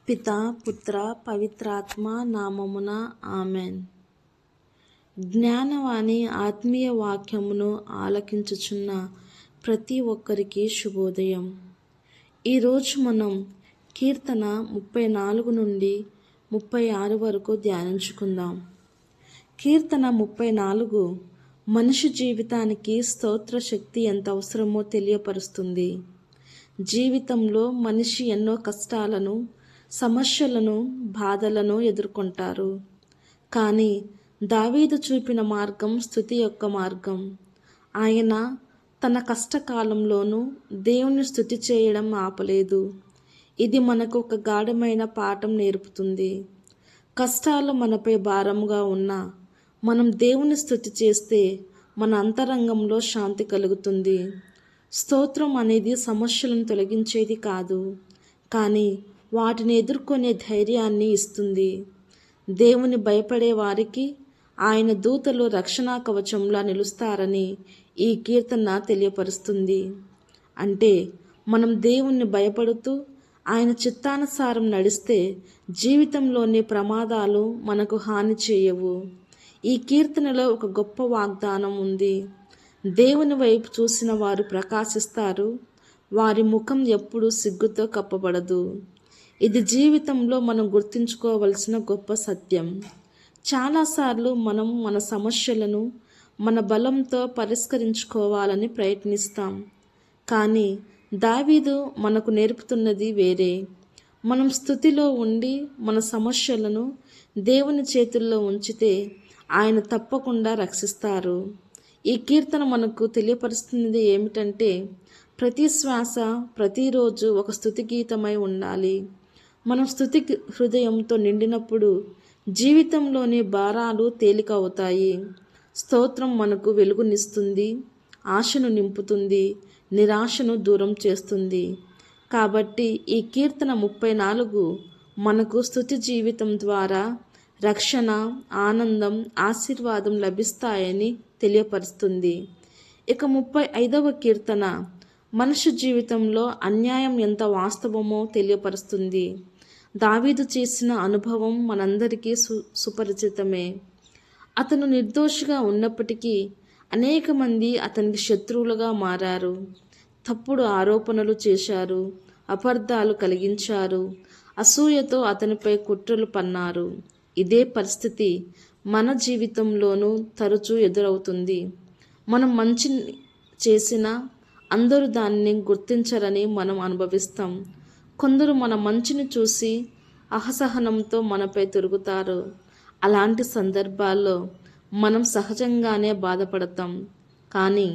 పితా పుత్ర పవిత్రాత్మ నామమున ఆమెన్. జ్ఞానవాణి ఆత్మీయ వాక్యమును ఆలకించుచున్న ప్రతి ఒక్కరికి శుభోదయం. ఈరోజు మనం కీర్తన 34 నుండి 36 వరకు ధ్యానించుకుందాం. కీర్తన 34 మనిషి జీవితానికి స్తోత్ర శక్తి ఎంత అవసరమో తెలియపరుస్తుంది. జీవితంలో మనిషి ఎన్నో కష్టాలను, సమస్యలను, బాధలను ఎదుర్కొంటారు. కానీ దావీదు చూపిన మార్గం స్తుతి యొక్క మార్గం. ఆయన తన కష్టకాలంలోనూ దేవుని స్తుతి చేయడం ఆపలేదు. ఇది మనకు ఒక గాఢమైన పాఠం నేర్పుతుంది. కష్టాలు మనపై భారంగా ఉన్నా మనం దేవుని స్తుతి చేస్తే మన అంతరంగంలో శాంతి కలుగుతుంది. స్తోత్రం అనేది సమస్యలను తొలగించేది కాదు, కానీ వాటిని ఎదుర్కొనే ధైర్యాన్ని ఇస్తుంది. దేవుని భయపడే వారికి ఆయన దూతలు రక్షణా కవచంలా నిలుస్తారని ఈ కీర్తన తెలియపరుస్తుంది. అంటే మనం దేవుణ్ణి భయపడుతూ ఆయన చిత్తానుసారం నడిస్తే జీవితంలోని ప్రమాదాలు మనకు హాని చేయవు. ఈ కీర్తనలో ఒక గొప్ప వాగ్దానం ఉంది. దేవుని వైపు చూసిన వారు ప్రకాశిస్తారు, వారి ముఖం ఎప్పుడూ సిగ్గుతో కప్పబడదు. ఇది జీవితంలో మనం గుర్తుంచుకోవలసిన గొప్ప సత్యం. చాలాసార్లు మనం మన సమస్యలను మన బలంతో పరిష్కరించుకోవాలని ప్రయత్నిస్తాం. కానీ దావీదు మనకు నేర్పుతున్నది వేరే. మనం స్తుతిలో ఉండి మన సమస్యలను దేవుని చేతుల్లో ఉంచితే ఆయన తప్పకుండా రక్షిస్తారు. ఈ కీర్తన మనకు తెలియపరుస్తున్నది ఏమిటంటే, ప్రతి శ్వాస ప్రతిరోజు ఒక స్తుతి గీతమై ఉండాలి. మనం స్తుతి హృదయంతో నిండినప్పుడు జీవితంలోని భారాలు తేలిక అవుతాయి. స్తోత్రం మనకు వెలుగునిస్తుంది, ఆశను నింపుతుంది, నిరాశను దూరం చేస్తుంది. కాబట్టి ఈ కీర్తన 34 మనకు స్తుతి జీవితం ద్వారా రక్షణ, ఆనందం, ఆశీర్వాదం లభిస్తాయని తెలియపరుస్తుంది. ఇక 35వ కీర్తన మనుష్య జీవితంలో అన్యాయం ఎంత వాస్తవమో తెలియపరుస్తుంది. దావీదు చేసిన అనుభవం మనందరికీ సుపరిచితమే. అతను నిర్దోషిగా ఉన్నప్పటికీ అనేక మంది అతనికి శత్రువులుగా మారారు. తప్పుడు ఆరోపణలు చేశారు, అపార్థాలు కలిగించారు, అసూయతో అతనిపై కుట్రలు పన్నారు. ఇదే పరిస్థితి మన జీవితంలోనూ తరచూ ఎదురవుతుంది. మనం మంచి చేసినా అందరూ దాన్ని గుర్తించరని మనం అనుభవిస్తాం. కొందరు మన మంచిని చూసి అసహనంతో మనపై తిరుగుతారు. అలాంటి సందర్భాల్లో మనం సహజంగానే బాధపడతాం. కానీ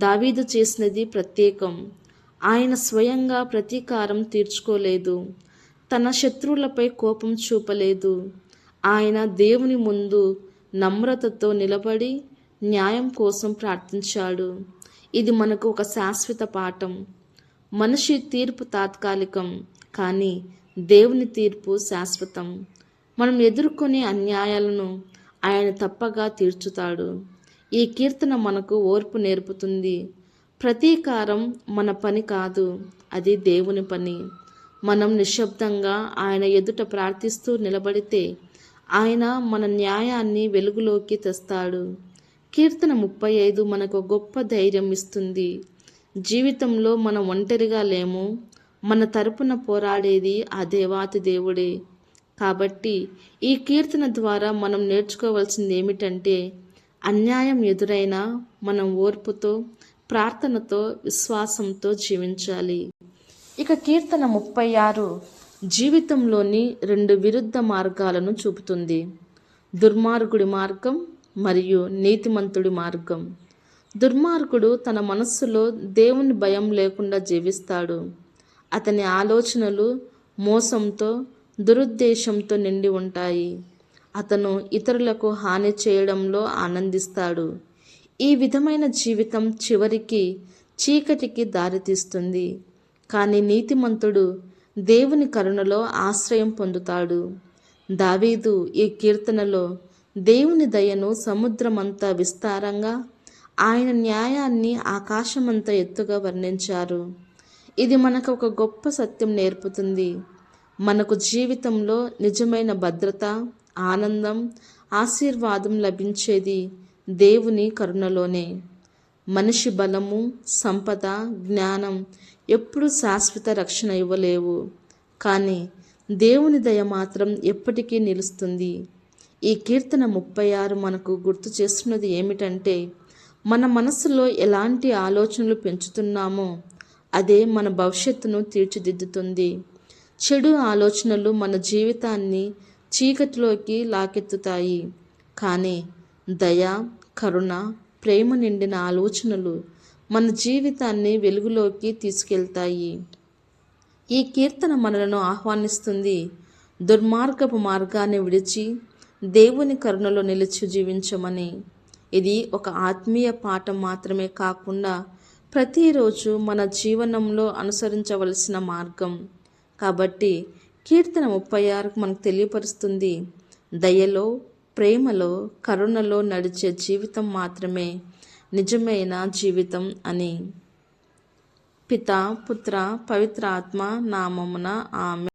దావీదు చేసినది ప్రత్యేకం. ఆయన స్వయంగా ప్రతీకారం తీర్చుకోలేదు, తన శత్రువులపై కోపం చూపలేదు. ఆయన దేవుని ముందు నమ్రతతో నిలబడి న్యాయం కోసం ప్రార్థించాడు. ఇది మనకు ఒక శాశ్వత పాఠం. మనిషి తీర్పు తాత్కాలికం, కానీ దేవుని తీర్పు శాశ్వతం. మనం ఎదుర్కొనే అన్యాయాలను ఆయన తప్పగా తీర్చుతాడు. ఈ కీర్తన మనకు ఓర్పు నేర్పుతుంది. ప్రతీకారం మన పని కాదు, అది దేవుని పని. మనం నిశ్శబ్దంగా ఆయన ఎదుట ప్రార్థిస్తూ నిలబడితే ఆయన మన న్యాయాన్ని వెలుగులోకి తెస్తాడు. కీర్తన 35 మనకు గొప్ప ధైర్యం ఇస్తుంది. జీవితంలో మనం ఒంటరిగా లేము, మన తరపున పోరాడేది ఆ దేవాతి దేవుడే. కాబట్టి ఈ కీర్తన ద్వారా మనం నేర్చుకోవాల్సింది ఏమిటంటే, అన్యాయం ఎదురైనా మనం ఓర్పుతో, ప్రార్థనతో, విశ్వాసంతో జీవించాలి. ఇక కీర్తన 36 జీవితంలోని 2 విరుద్ధ మార్గాలను చూపుతుంది. దుర్మార్గుడి మార్గం మరియు నీతిమంతుడి మార్గం. దుర్మార్గుడు తన మనస్సులో దేవుని భయం లేకుండా జీవిస్తాడు. అతని ఆలోచనలు మోసంతో, దురుద్దేశంతో నిండి ఉంటాయి. అతను ఇతరులకు హాని చేయడంలో ఆనందిస్తాడు. ఈ విధమైన జీవితం చివరికి చీకటికి దారితీస్తుంది. కానీ నీతిమంతుడు దేవుని కరుణలో ఆశ్రయం పొందుతాడు. దావీదు ఈ కీర్తనలో దేవుని దయను సముద్రమంతా విస్తారంగా, ఆయన న్యాయాన్ని ఆకాశమంత ఎత్తుగా వర్ణించారు. ఇది మనకు ఒక గొప్ప సత్యం నేర్పుతుంది. మనకు జీవితంలో నిజమైన భద్రత, ఆనందం, ఆశీర్వాదం లభించేది దేవుని కరుణలోనే. మనిషి బలము, సంపద, జ్ఞానం ఎప్పుడూ శాశ్వత రక్షణ ఇవ్వలేవు. కానీ దేవుని దయ మాత్రం ఎప్పటికీ నిలుస్తుంది. ఈ కీర్తన 36 మనకు గుర్తు చేస్తున్నది ఏమిటంటే, మన మనసులో ఎలాంటి ఆలోచనలు పెంచుతున్నామో అదే మన భవిష్యత్తును తీర్చిదిద్దుతుంది. చెడు ఆలోచనలు మన జీవితాన్ని చీకటిలోకి లాకెత్తుతాయి. కానీ దయ, కరుణ, ప్రేమ నిండిన ఆలోచనలు మన జీవితాన్ని వెలుగులోకి తీసుకెళ్తాయి. ఈ కీర్తన మనలను ఆహ్వానిస్తుంది, దుర్మార్గపు మార్గాన్ని విడిచి దేవుని కరుణలో నిలిచి జీవించమని. ఇది ఒక ఆత్మీయ పాఠం మాత్రమే కాకుండా ప్రతిరోజు మన జీవనంలో అనుసరించవలసిన మార్గం. కాబట్టి కీర్తన 36 మనకు తెలియపరుస్తుంది, దయలో, ప్రేమలో, కరుణలో నడిచే జీవితం మాత్రమే నిజమైన జీవితం అని. పితా, పుత్ర, పవిత్ర ఆత్మ నామమున ఆమెన్.